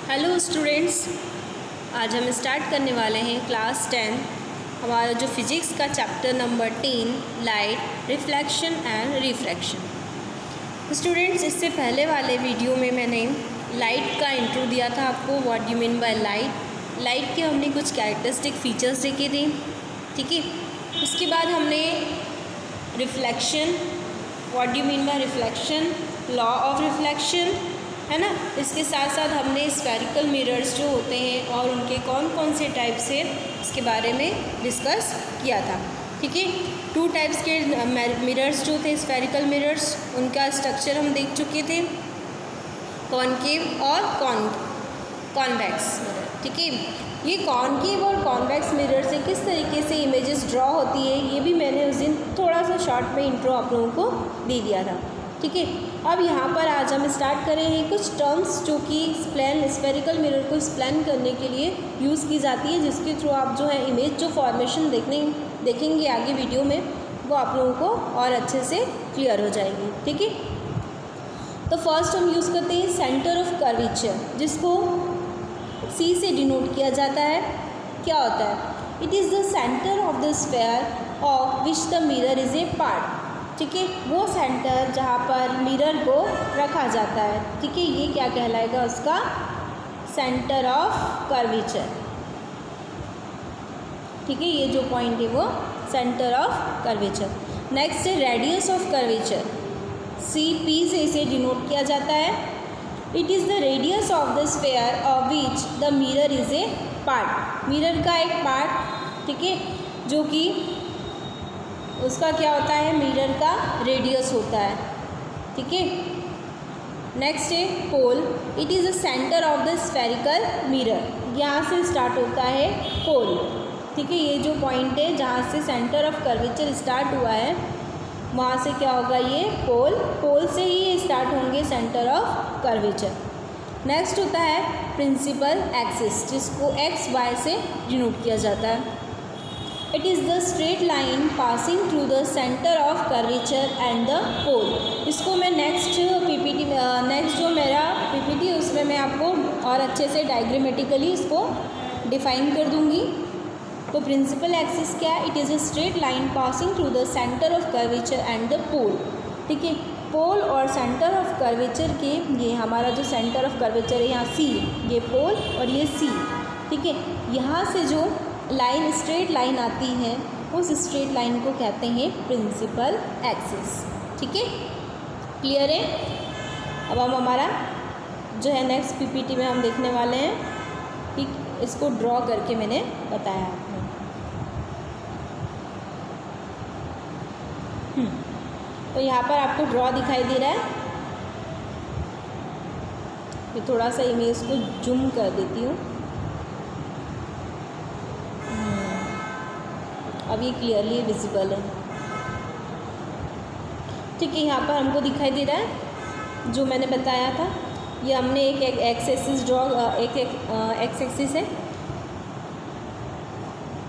Hello students, आज हम start करने वाले हैं क्लास 10 हमारा जो फिज़िक्स का chapter number 10 light reflection and refraction. Students, इससे पहले वाले वीडियो में मैंने लाइट का इंट्रो दिया था आपको, what you mean by light के हमने कुछ कैरेक्टरिस्टिक फीचर्स देखे थे, ठीक है। उसके बाद हमने reflection, what you mean by reflection, law of reflection, है ना। इसके साथ साथ हमने स्फेरिकल मिरर्स जो होते हैं और उनके कौन कौन से टाइप्स हैं इसके बारे में डिस्कस किया था, ठीक है। 2 टाइप्स के मिरर्स जो थे स्फेरिकल मिरर्स, उनका स्ट्रक्चर हम देख चुके थे, कॉनकेव और कॉन्वेक्स मिरर, ठीक है। ये कॉनकेव और कॉन्वेक्स मिरर से किस तरीके से इमेजेस ड्रॉ होती है ये भी मैंने उस दिन थोड़ा सा शॉर्ट में इंट्रो आप लोगों को दे दिया था, ठीक है। अब यहाँ पर आज हम स्टार्ट कर रहे हैं कुछ टर्म्स जो कि स्फेरिकल मिरर को एक्सप्लेन करने के लिए यूज़ की जाती है, जिसके थ्रू आप जो है इमेज जो फॉर्मेशन देखेंगे आगे वीडियो में वो आप लोगों को और अच्छे से क्लियर हो जाएगी, ठीक है। तो फर्स्ट हम यूज़ करते हैं सेंटर ऑफ कर्वेचर, जिसको सी से डिनोट किया जाता है। क्या होता है? It is the centre of the sphere of which the mirror is a part, ठीक है। वो सेंटर जहाँ पर मिरर को रखा जाता है, ठीक है, ये क्या कहलाएगा? उसका सेंटर ऑफ कर्वेचर, ठीक है। ये जो पॉइंट है वो सेंटर ऑफ कर्वेचर। नेक्स्ट है radius of curvature, C P से इसे डिनोट किया जाता है। It is the radius of the sphere of which the mirror is a part, mirror का एक पार्ट, ठीक है, जो कि उसका क्या होता है? मिरर का रेडियस होता है, ठीक है। नेक्स्ट है pole, it is the centre of the spherical mirror, यहाँ से स्टार्ट होता है पोल, ठीक है। ये जो पॉइंट है जहाँ से सेंटर ऑफ कर्वेचर स्टार्ट हुआ है वहाँ से क्या होगा? ये पोल से ही ये स्टार्ट होंगे सेंटर ऑफ कर्वेचर। नेक्स्ट होता है प्रिंसिपल एक्सिस, जिसको एक्स वाई से डिनोट किया जाता है। It is the straight line passing through the centre of curvature and the pole. इसको मैं नेक्स्ट जो मेरा पीपीटी है उसमें मैं आपको और अच्छे से डायग्रामेटिकली इसको डिफाइन कर दूंगी। तो प्रिंसिपल एक्सिस क्या है? It is a straight line passing through the centre of curvature and the pole, ठीक है। पोल और सेंटर ऑफ कर्वेचर के, ये हमारा जो सेंटर ऑफ कर्वेचर है यहाँ सी, ये पोल और ये सी, ठीक है। यहाँ से जो लाइन स्ट्रेट लाइन आती है उस स्ट्रेट लाइन को कहते हैं प्रिंसिपल एक्सिस, ठीक है। क्लियर है? अब हम हमारा जो है नेक्स्ट पीपीटी में हम देखने वाले हैं, ठीक, इसको ड्रॉ करके मैंने बताया आपको। तो यहाँ पर आपको ड्रॉ दिखाई दे रहा है, मैं थोड़ा सा इमेज को जूम कर देती हूँ। अब ये क्लियरली विजिबल है, ठीक है। यहाँ पर हमको दिखाई दे रहा है जो मैंने बताया था, ये हमने एक एक्स एक्सिस ड्रॉ, एक एक्स एक्सिस है,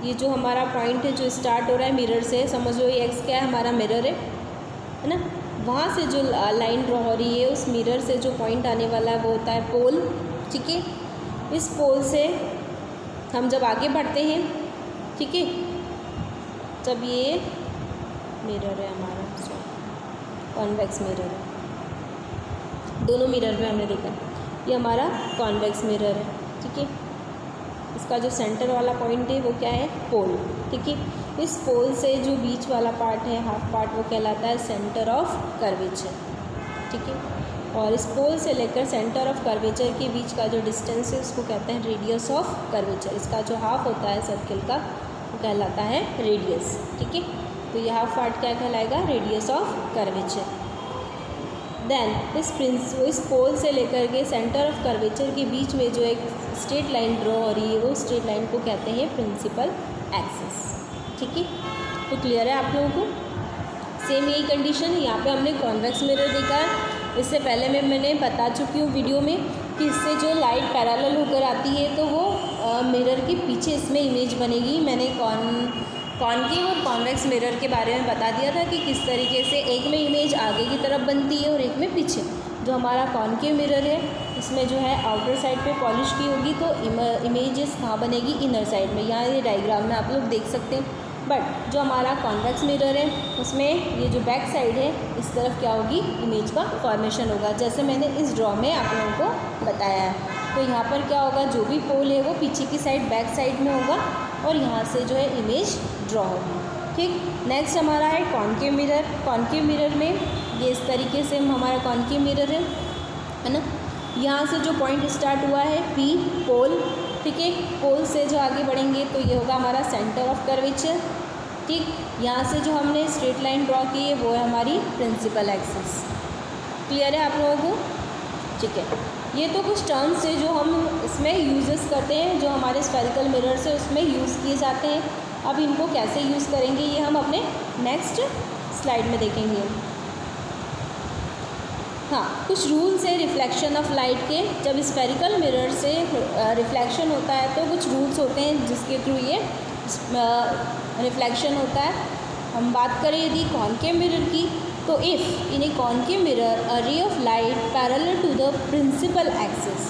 ये जो हमारा पॉइंट है जो स्टार्ट हो रहा है मिरर से, समझ लो ये एक्स क्या है? हमारा मिरर है ना। वहाँ से जो लाइन ड्रॉ हो रही है उस मिरर से जो पॉइंट आने वाला है वो होता है पोल, ठीक है। इस पोल से हम जब आगे बढ़ते हैं, ठीक है, जब ये मिरर है हमारा, कॉन्वेक्स मिरर है, दोनों मिरर में हमने देखा ये हमारा कॉन्वेक्स मिरर है, ठीक है। इसका जो सेंटर वाला पॉइंट है वो क्या है? पोल, ठीक है। इस पोल से जो बीच वाला पार्ट है, हाफ पार्ट, वो कहलाता है सेंटर ऑफ कर्वेचर, ठीक है। और इस पोल से लेकर सेंटर ऑफ कर्वेचर के बीच का जो डिस्टेंस है उसको कहते हैं रेडियस ऑफ कर्वेचर। इसका जो हाफ होता है सर्किल का वो कहलाता है रेडियस, ठीक है। तो यह हाफ पार्ट क्या कहलाएगा? Radius of curvature. देन इस पोल से लेकर के सेंटर ऑफ कर्वेचर के बीच में जो एक स्ट्रेट लाइन ड्रॉ हो रही है वो स्ट्रेट लाइन को कहते हैं प्रिंसिपल एक्सिस, ठीक है। तो क्लियर है आप लोगों को? सेम यही कंडीशन है, यहाँ पे हमने कॉन्वेक्स मिरर देखा है, इससे पहले मैंने बता चुकी हूँ वीडियो में कि इससे जो लाइट पैरेलल होकर आती है तो वो मिरर के पीछे इसमें इमेज बनेगी। मैंने कॉनकेव और कॉन्वेक्स मिरर के बारे में बता दिया था कि किस तरीके से एक में इमेज आगे की तरफ बनती है और एक में पीछे। जो हमारा कॉनकेव मिरर है इसमें जो है आउटर साइड पे पॉलिश की होगी तो इमेजेस कहाँ बनेगी, इनर साइड में। यहाँ ये डायग्राम में आप लोग देख सकते हैं। बट जो हमारा कॉन्वेक्स मिरर है उसमें ये जो बैक साइड है इस तरफ क्या होगी, इमेज का फॉर्मेशन होगा, जैसे मैंने इस ड्रॉ में आप लोगों को बताया है। तो यहाँ पर क्या होगा, जो भी पोल है वो पीछे की साइड बैक साइड में होगा और यहाँ से जो है इमेज ड्रॉ होगी। ठीक, नेक्स्ट हमारा है कॉन्केव मिरर। कॉन्केव मिरर में ये इस तरीके से हमारा कॉन्केव मिरर है ना। यहाँ से जो पॉइंट स्टार्ट हुआ है P पोल, ठीक है, पोल से जो आगे बढ़ेंगे तो ये होगा हमारा सेंटर ऑफ कर्वेचर। ठीक, यहाँ से जो हमने स्ट्रेट लाइन ड्रॉ की है वो है हमारी प्रिंसिपल एक्सिस। क्लियर है आप लोगों को? ठीक है, ये तो कुछ टर्म्स है जो हम इसमें यूजेस करते हैं, जो हमारे स्फेरिकल मिरर से उसमें यूज़ किए जाते हैं। अब इनको कैसे यूज़ करेंगे ये हम अपने नेक्स्ट स्लाइड में देखेंगे। हाँ, कुछ रूल्स है रिफ्लेक्शन ऑफ लाइट के। जब स्फेरिकल मिरर से रिफ्लेक्शन होता है तो कुछ रूल्स होते हैं जिसके थ्रू ये रिफ्लेक्शन होता है। हम बात करें यदि कॉन्केव मिरर की, तो if in a concave mirror a ray of light parallel to the principal axis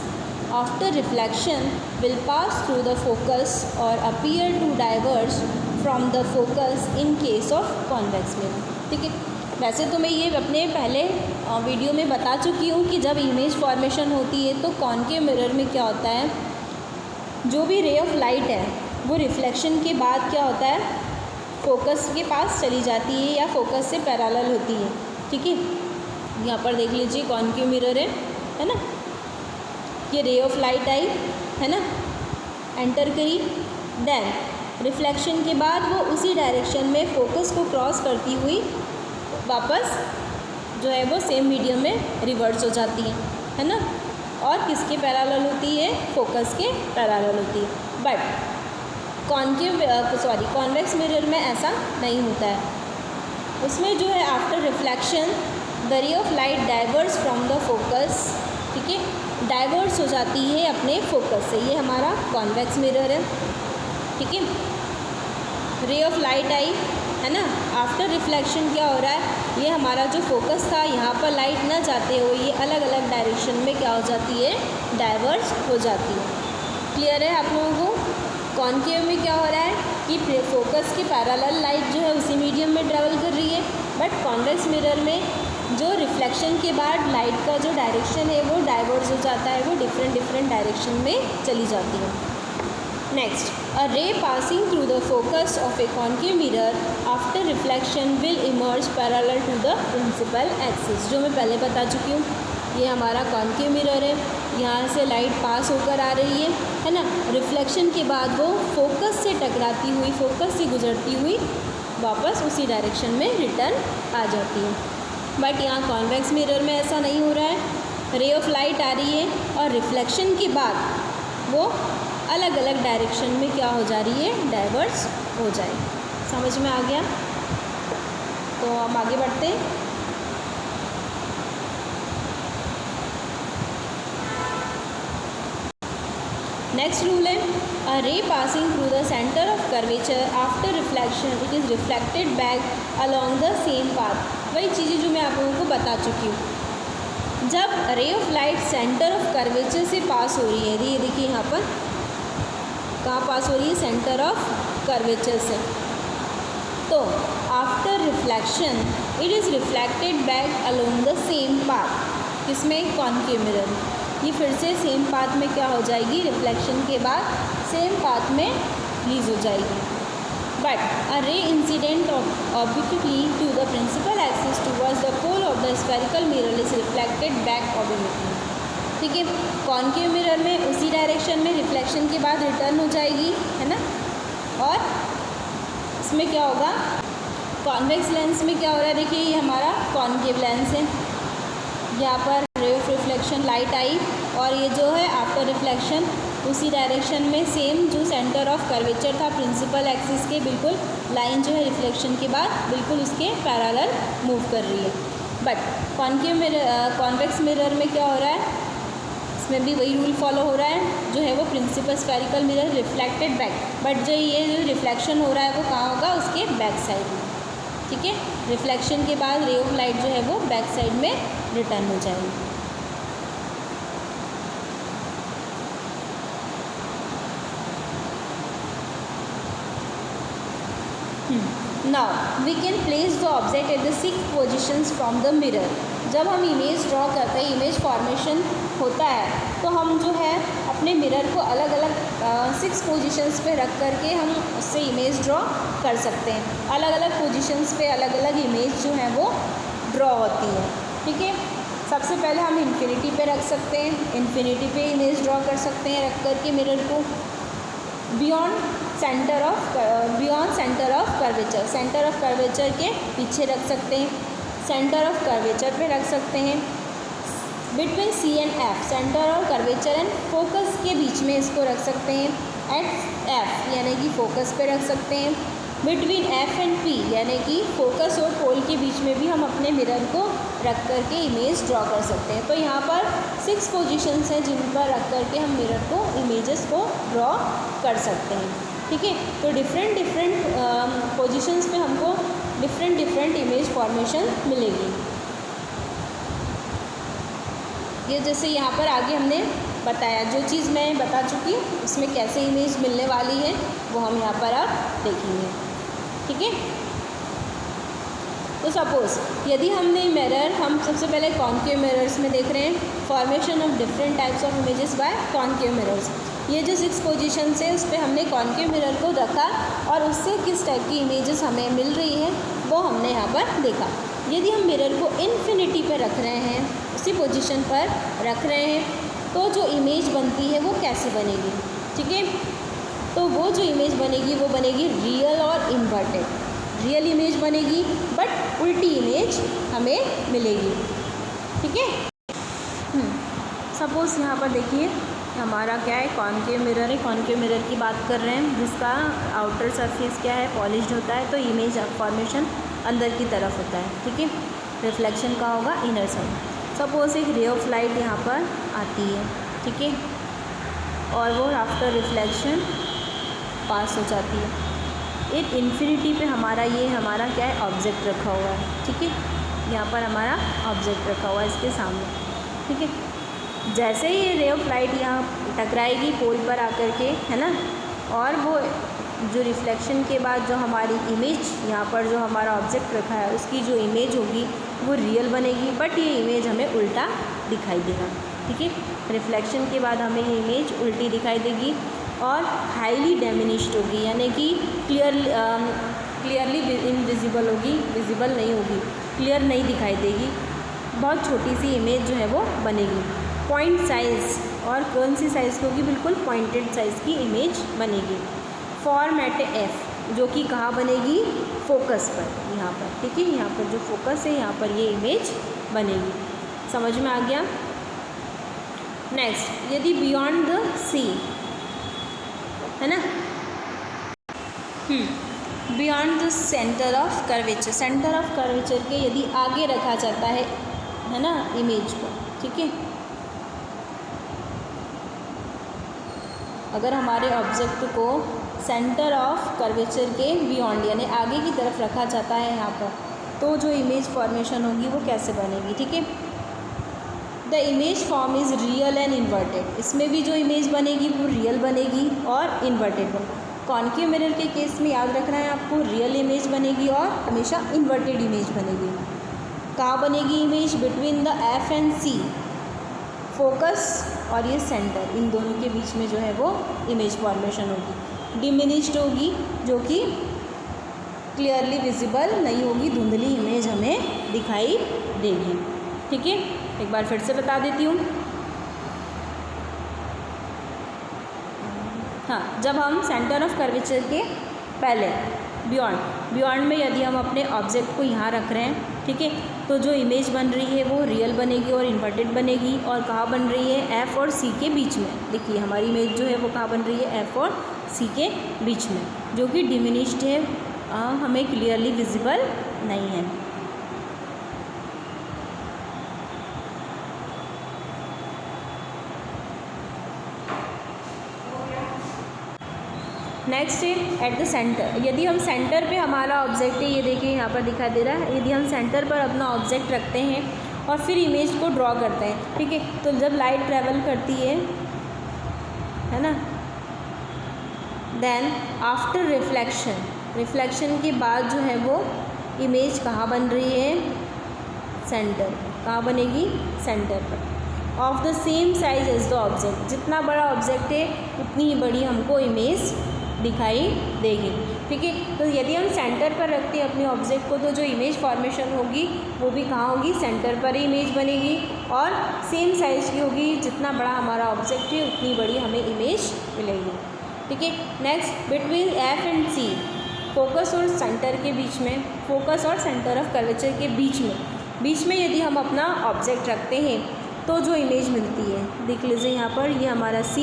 after reflection will pass through the focus और appear to diverge from the focus in case of convex mirror. ठीक है, वैसे तो मैं ये अपने पहले video में बता चुकी हूँ कि जब इमेज फॉर्मेशन होती है तो कॉन्केव मिरर में क्या होता है, जो भी रे ऑफ लाइट है वो रिफ्लेक्शन के बाद क्या होता है, फोकस के पास चली जाती है या फोकस से पैरेलल होती है। ठीक है, यहाँ पर देख लीजिए कॉन्केव मिरर है ना, ये रे ऑफ लाइट आई है ना, एंटर करी, देन रिफ्लेक्शन के बाद वो उसी डायरेक्शन में फोकस को क्रॉस करती हुई वापस जो है वो सेम मीडियम में रिवर्स हो जाती है ना, और किसके पैरेलल होती है, फोकस के पैरेलल होती है। बट कॉन्वेक्स मिरर में ऐसा नहीं होता है। उसमें जो है आफ्टर रिफ्लेक्शन द रे of light diverse from the focus, ठीक है, डाइवर्स हो जाती है अपने फोकस से। ये हमारा कॉन्वेक्स मिरर है। ठीक है, रे ऑफ लाइट आई है ना, आफ्टर रिफ्लेक्शन क्या हो रहा है, ये हमारा जो फोकस था यहाँ पर लाइट ना जाते हुए ये अलग अलग डायरेक्शन में क्या हो जाती है, डाइवर्स हो जाती है। क्लियर है आप लोगों को? कॉन्केव में क्या हो रहा है कि फोकस के पैरेलल लाइट जो है उसी मीडियम में ट्रेवल कर रही है, बट कॉन्वेक्स मिरर में जो रिफ्लेक्शन के बाद लाइट का जो डायरेक्शन है वो डाइवर्स हो जाता है, वो डिफरेंट डायरेक्शन में चली जाती है। Next, a ray passing through the focus of a concave mirror after reflection will emerge parallel to the principal axis, जो मैं पहले बता चुकी हूँ। ये हमारा कॉन्केव मिरर है, यहाँ से लाइट पास होकर आ रही है ना, रिफ्लेक्शन के बाद वो फोकस से टकराती हुई, फोकस से गुजरती हुई वापस उसी डायरेक्शन में रिटर्न आ जाती है। बट यहाँ कॉन्वेक्स मिरर में ऐसा नहीं हो रहा है। रे ऑफ लाइट आ रही है और रिफ्लेक्शन के बाद वो अलग अलग डायरेक्शन में क्या हो जा रही है, डाइवर्स हो जाए। समझ में आ गया? तो हम आगे बढ़ते हैं। नेक्स्ट रूल है, a ray passing through the centre of curvature after reflection it is reflected back along the same path. वही चीज़ें जो मैं आप लोगों को बता चुकी हूँ। जब रे of light centre of curvature से पास हो रही है, ये देखिए यहाँ पर कहाँ पास हो रही है, सेंटर ऑफ कर्वेचर से, तो after reflection it is reflected back along the same path. किसमें? Concave mirror. ये फिर से सेम पाथ में क्या हो जाएगी, रिफ्लेक्शन के बाद सेम पाथ में रिलीज हो जाएगी। But a ray incident obliquely to the principal axis towards the pole of the spherical mirror is reflected back obliquely. ठीक है, कॉन्केव मिरर में उसी डायरेक्शन में रिफ्लेक्शन के बाद रिटर्न हो जाएगी, है ना। और इसमें क्या होगा, कॉन्वेक्स लेंस में क्या हो रहा है, देखिए ये हमारा कॉन्केव लेंस है, यहाँ पर रे ऑफ रिफ्लेक्शन लाइट आई और ये जो है आफ्टर रिफ्लेक्शन उसी डायरेक्शन में सेम जो सेंटर ऑफ कर्वेचर था प्रिंसिपल एक्सिस के, बिल्कुल लाइन जो है रिफ्लेक्शन के बाद बिल्कुल उसके पैरेलल मूव कर रही है। But concave mirror, convex mirror में क्या हो रहा है, इसमें भी वही रूल फॉलो हो रहा है, जो है वो principal spherical mirror reflected back, but जो ये जो रिफ्लेक्शन हो रहा है वो कहाँ होगा, उसके बैक साइड में। ठीक है, रिफ्लेक्शन के बाद रे ऑफ लाइट जो है वो बैक साइड में रिटर्न हो जाएगी। Now we can place the object at the 6 positions from the mirror. जब हम इमेज ड्रॉ करते हैं, इमेज फॉर्मेशन होता है, तो हम जो है अपने मिरर को अलग अलग 6 पोजीशंस पे रख करके हम उससे इमेज ड्रॉ कर सकते हैं। अलग अलग पोजीशंस पे अलग अलग इमेज जो है वो ड्रॉ होती है। ठीक है, सबसे पहले हम इन्फिनिटी पे रख सकते हैं, इन्फिनिटी पे इमेज ड्रॉ कर सकते हैं रख करके मिरर को। Beyond centre of curvature, centre of curvature के पीछे रख सकते हैं, सेंटर ऑफ कर्वेचर पे रख सकते हैं। Between C and F, centre और कर्वेचर एंड फोकस के बीच में इसको रख सकते हैं। एट एफ यानी कि फोकस पे रख सकते हैं। बिटवीन एफ एंड पी यानी कि फोकस और पोल के बीच में भी हम अपने मिरर को रख करके इमेज ड्रॉ कर सकते हैं। तो यहाँ पर 6 पोजीशंस हैं जिन पर रख करके हम मिरर को इमेजेस को ड्रॉ कर सकते हैं। ठीक है, तो डिफरेंट पोजीशंस पे हमको डिफरेंट इमेज फॉर्मेशन मिलेगी। ये जैसे यहाँ पर आगे हमने बताया, जो चीज़ मैं बता चुकी उसमें कैसे इमेज मिलने वाली है वो हम यहाँ पर अब देखेंगे। ठीक है, तो सपोज़ यदि हमने मिरर, हम सबसे पहले कॉन्केव मिरर्स में देख रहे हैं formation of different types of images bye concave mirrors. ये जो 6 पोजीशन है उस पर हमने कॉन्केव मिरर को रखा और उससे किस टाइप की इमेजेस हमें मिल रही है वो हमने यहाँ पर देखा। यदि हम मिरर को इन्फिनिटी पर रख रहे हैं, उसी पोजीशन पर रख रहे हैं, तो जो इमेज बनती है वो कैसे बनेगी। ठीक है, तो वो जो इमेज बनेगी वो बनेगी रियल और इन्वर्टेड। रियल इमेज बनेगी बट उल्टी इमेज हमें मिलेगी। ठीक है, सपोज़ यहाँ पर देखिए हमारा क्या है, कॉन्केव मिरर है। कॉन्केव मिरर की बात कर रहे हैं जिसका आउटर सरफेस क्या है, पॉलिश्ड होता है, तो इमेज फॉर्मेशन अंदर की तरफ होता है। ठीक है, रिफ्लेक्शन का होगा इनर साइड। सपोज़ एक रे ऑफ लाइट यहाँ पर आती है, ठीक है, और वो आफ्टर रिफ्लेक्शन पास हो जाती है। एक इन्फिनिटी पे हमारा क्या है, ऑब्जेक्ट रखा हुआ है। ठीक है, यहाँ पर हमारा ऑब्जेक्ट रखा हुआ है इसके सामने। ठीक है, जैसे ही ये रे ऑफ लाइट यहाँ टकराएगी पोल पर आकर के, है ना, और वो जो रिफ्लेक्शन के बाद जो हमारी इमेज यहाँ पर जो हमारा ऑब्जेक्ट रखा है उसकी जो इमेज होगी वो रियल बनेगी, बट ये इमेज हमें उल्टा दिखाई देगा। ठीक है, रिफ्लेक्शन के बाद हमें ये इमेज उल्टी दिखाई देगी और हाईली डैमिनिश्ड होगी, यानी कि क्लियरली इनविजिबल होगी, विजिबल नहीं होगी, क्लियर नहीं दिखाई देगी। बहुत छोटी सी इमेज जो है वो बनेगी। पॉइंट साइज़, और कौन सी साइज़ होगी, बिल्कुल पॉइंटेड साइज़ की इमेज बनेगी। फॉर्मेट एफ, जो कि कहाँ बनेगी, फोकस पर, यहाँ पर। ठीक है, यहाँ पर जो फोकस है यहाँ पर ये इमेज बनेगी। समझ में आ गया। नेक्स्ट, यदि बियॉन्ड द सी, है ना, beyond the centre of curvature, centre of curvature के यदि आगे रखा जाता है ना इमेज को। ठीक है, अगर हमारे ऑब्जेक्ट को सेंटर ऑफ कर्वेचर के बियॉन्ड यानी आगे की तरफ रखा जाता है यहाँ पर, तो जो इमेज फॉर्मेशन होगी वो कैसे बनेगी। ठीक है, the image form is real and inverted, इसमें भी जो इमेज बनेगी वो रियल बनेगी और इन्वर्टेड बनेगी। कॉन्केव मिरर के केस में याद रखना है आपको, रियल इमेज बनेगी और हमेशा इन्वर्टेड इमेज बनेगी। कहाँ बनेगी image, between the F and C, focus और ये सेंटर, इन दोनों के बीच में जो है वो इमेज फॉर्मेशन होगी। डिमिनिश्ड होगी, जो कि क्लियरली विजिबल नहीं होगी, धुंधली इमेज हमें दिखाई देगी। ठीक है, एक बार फिर से बता देती हूँ। हाँ, जब हम सेंटर ऑफ कर्वेचर के पहले बियॉन्ड में यदि हम अपने ऑब्जेक्ट को यहाँ रख रहे हैं, ठीक है, तो जो इमेज बन रही है वो रियल बनेगी और इन्वर्टेड बनेगी। और कहाँ बन रही है, एफ़ और सी के बीच में। देखिए हमारी इमेज जो है वो कहाँ बन रही है, एफ़ और सी के बीच में, जो कि डिमिनिश्ड है, हमें क्लियरली विजिबल नहीं है। नेक्स्ट है एट द सेंटर, यदि हम सेंटर पे हमारा ऑब्जेक्ट है, ये देखिए यहाँ पर दिखाई दे रहा है, यदि हम सेंटर पर अपना ऑब्जेक्ट रखते हैं और फिर इमेज को ड्रॉ करते हैं, ठीक है, तो जब लाइट ट्रेवल करती है ना, देन आफ्टर रिफ्लेक्शन रिफ्लेक्शन के बाद जो है वो इमेज कहाँ बन रही है, सेंटर। कहाँ बनेगी, सेंटर पर। Of the same size as the object, जितना बड़ा ऑब्जेक्ट है उतनी ही बड़ी हमको इमेज दिखाई देगी, ठीक है। तो यदि हम सेंटर पर रखते हैं अपने ऑब्जेक्ट को, तो जो इमेज फॉर्मेशन होगी वो भी कहाँ होगी, सेंटर पर ही इमेज बनेगी और सेम साइज़ की होगी। जितना बड़ा हमारा ऑब्जेक्ट है उतनी बड़ी हमें इमेज मिलेगी, ठीक है। Next, between F and C, focus और सेंटर के बीच में, फोकस और सेंटर ऑफ कर्वेचर के बीच में यदि हम अपना ऑब्जेक्ट रखते हैं तो जो इमेज मिलती है, देख लीजिए यहाँ पर, ये हमारा C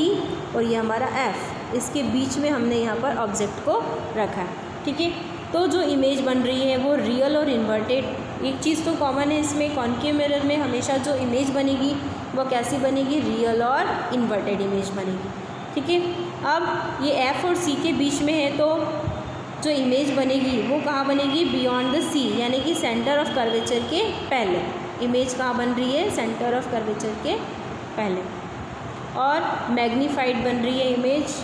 और ये हमारा F, इसके बीच में हमने यहाँ पर ऑब्जेक्ट को रखा है, ठीक है। तो जो इमेज बन रही है वो रियल और इन्वर्टेड, एक चीज़ तो कॉमन है इसमें, कॉन्केव मिरर में हमेशा जो इमेज बनेगी वो कैसी बनेगी, रियल और इन्वर्टेड इमेज बनेगी, ठीक है। अब ये F और C के बीच में है तो जो इमेज बनेगी वो कहाँ बनेगी, बियॉन्ड द C, यानी कि सेंटर ऑफ कर्वेचर के पहले। इमेज कहाँ बन रही है, सेंटर ऑफ कर्वेचर के पहले, और मैग्नीफाइड बन रही है इमेज,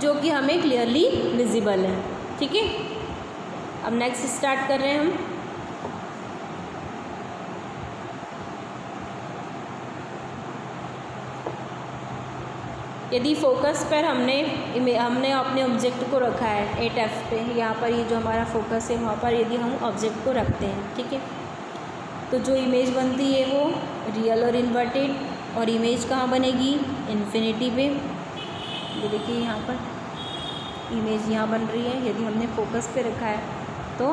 जो कि हमें क्लियरली विजिबल है, ठीक है। अब नेक्स्ट स्टार्ट कर रहे हैं हम। यदि फोकस पर हमने अपने ऑब्जेक्ट को रखा है 8F पे, यहाँ पर ये जो हमारा फोकस है वहाँ पर यदि हम ऑब्जेक्ट को रखते हैं, ठीक है, तो जो इमेज बनती है वो रियल और इन्वर्टेड, और इमेज कहाँ बनेगी, इन्फिनिटी पे। ये देखिए यहाँ पर इमेज यहाँ बन रही है, यदि हमने फोकस पे रखा है तो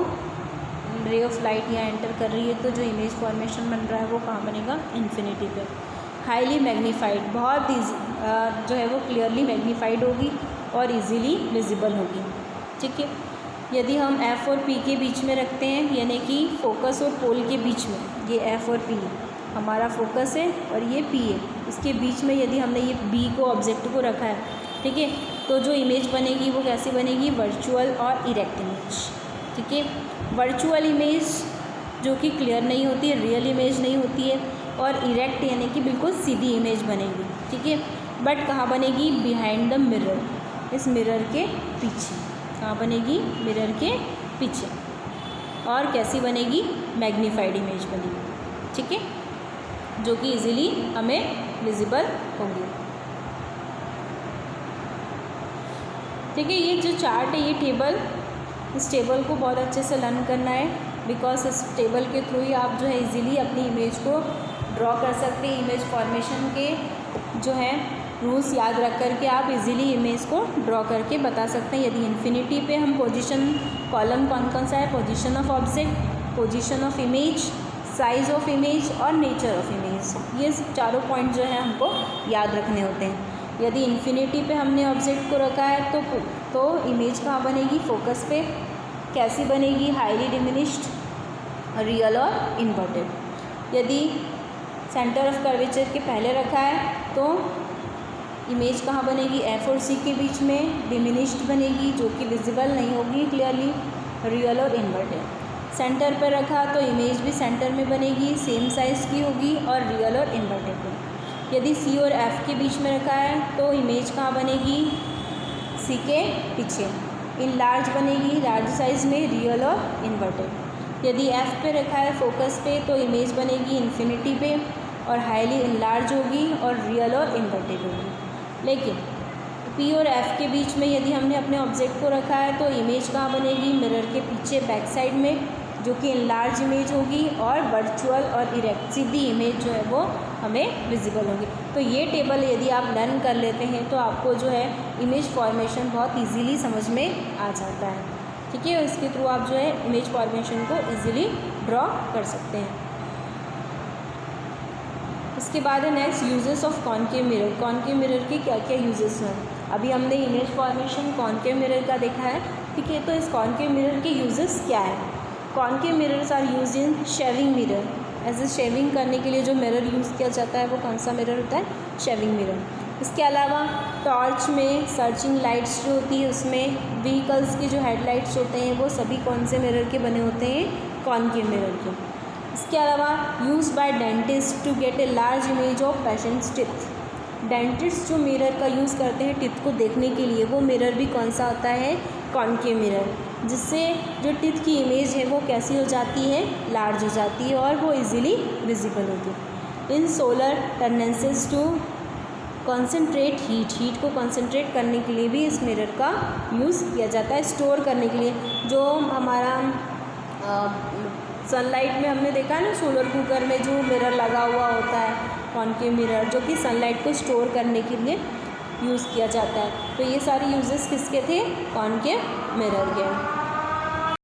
रे ऑफ लाइट यहाँ एंटर कर रही है, तो जो इमेज फॉर्मेशन बन रहा है वो कहाँ बनेगा, इन्फिनिटी पे। हाईली मैग्नीफाइड, बहुत जो है वो क्लियरली मैग्नीफाइड होगी और इजीली विजिबल होगी, ठीक है। यदि हम F और P के बीच में रखते हैं, यानी कि फोकस और पोल के बीच में, ये F और P हमारा फोकस है और ये P है, इसके बीच में यदि हमने ये B को ऑब्जेक्ट को रखा है, ठीक है, तो जो इमेज बनेगी वो कैसी बनेगी, वर्चुअल और इरेक्ट इमेज, ठीक है। वर्चुअल इमेज जो कि क्लियर नहीं होती है, रियल इमेज नहीं होती है, और इरेक्ट यानी कि बिल्कुल सीधी इमेज बनेगी, ठीक है। बट कहाँ बनेगी, बिहाइंड द मिरर, इस मिरर के पीछे। कहाँ बनेगी, मिरर के पीछे, और कैसी बनेगी, मैग्नीफाइड इमेज बनेगी, ठीक है, जो कि इजीली हमें विजिबल होगी, ठीक है। ये जो चार्ट है, ये टेबल, इस टेबल को बहुत अच्छे से लर्न करना है, बिकॉज इस टेबल के थ्रू ही आप जो है इजीली अपनी इमेज को ड्रॉ कर सकते हैं। इमेज फॉर्मेशन के जो है रूल्स याद रख करके आप इजीली इमेज को ड्रॉ करके बता सकते हैं। यदि इन्फिनिटी पे हम पोजीशन, कॉलम कौन कौन सा है, position of object, position of image, size of image और नेचर ऑफ इमेज, ये चारों पॉइंट जो है हमको याद रखने होते हैं। यदि इन्फिनिटी पे हमने ऑब्जेक्ट को रखा है तो इमेज कहाँ बनेगी, फोकस पे। कैसी बनेगी, हाईली डिमिनिश्ड, रियल और इन्वर्टेड। यदि सेंटर ऑफ कर्वेचर के पहले रखा है तो इमेज कहाँ बनेगी, F और C के बीच में, डिमिनिश्ड बनेगी, जो कि विजिबल नहीं होगी क्लियरली, रियल और इन्वर्टेड। सेंटर पर रखा तो इमेज भी सेंटर में बनेगी, सेम साइज़ की होगी और रियल और इन्वर्टेड। यदि C और F के बीच में रखा है तो इमेज कहाँ बनेगी, C के पीछे, इन लार्ज बनेगी, लार्ज साइज़ में, रियल और इन्वर्टेड। यदि F पे रखा है फोकस पे तो इमेज बनेगी इन्फिनिटी पे और हाईली इनलार्ज होगी और रियल और इन्वर्टेड होगी। लेकिन P और F के बीच में यदि हमने अपने ऑब्जेक्ट को रखा है तो इमेज कहाँ बनेगी, मिरर के पीछे, बैक साइड में, जो कि इनलार्ज इमेज होगी, और वर्चुअल और इरेक्ट सीधी इमेज जो है वो हमें विजिबल होगी। तो ये टेबल यदि आप लर्न कर लेते हैं तो आपको जो है इमेज फॉर्मेशन बहुत इजीली समझ में आ जाता है, ठीक है। इसके थ्रू आप जो है इमेज फॉर्मेशन को इजीली ड्रॉ कर सकते हैं। इसके बाद है next, uses of concave mirror. Concave mirror के क्या क्या यूजेस हैं। अभी हमने इमेज फॉर्मेशन कॉनकेव मिरर का देखा है, ठीक है। तो इस कॉनकेव मिरर के यूजेस क्या है। Concave mirrors are use in shaving mirror. ऐसे शेविंग करने के लिए जो मिरर यूज़ किया जाता है वो कौन सा मिरर होता है, शेविंग मिरर। इसके अलावा टॉर्च में सर्चिंग लाइट्स जो होती है उसमें, व्हीकल्स के जो हेडलाइट्स होते हैं वो सभी कौन से मिरर के बने होते हैं, कॉनकेव मिरर के। इसके अलावा use by dentist to get a large image of patients teeth. Dentist जो मिरर का यूज़ करते हैं टिथ को देखने के लिए, वो मिरर भी कौन सा होता है, कॉनकेव मिरर। जिससे जो टिथ की इमेज है वो कैसी हो जाती है, लार्ज हो जाती है और वो इजीली विजिबल होती है। In solar tendencies to concentrate heat को कॉन्सेंट्रेट करने के लिए भी इस मिरर का यूज़ किया जाता है, स्टोर करने के लिए। जो हमारा सनलाइट में हमने देखा है ना, सोलर कुकर में जो मिरर लगा हुआ होता है, कॉनकेव मिरर, जो कि सनलाइट को स्टोर करने के लिए यूज़ किया जाता है। तो ये सारे यूजेस किसके थे, कॉनकेव मिरर के।